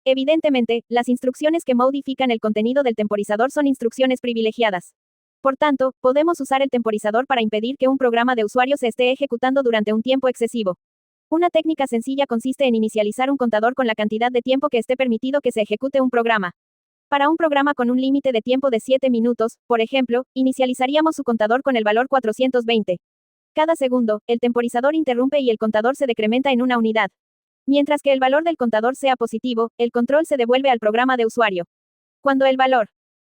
Evidentemente, las instrucciones que modifican el contenido del temporizador son instrucciones privilegiadas. Por tanto, podemos usar el temporizador para impedir que un programa de usuario se esté ejecutando durante un tiempo excesivo. Una técnica sencilla consiste en inicializar un contador con la cantidad de tiempo que esté permitido que se ejecute un programa. Para un programa con un límite de tiempo de 7 minutos, por ejemplo, inicializaríamos su contador con el valor 420. Cada segundo, el temporizador interrumpe y el contador se decrementa en una unidad. Mientras que el valor del contador sea positivo, el control se devuelve al programa de usuario. Cuando el valor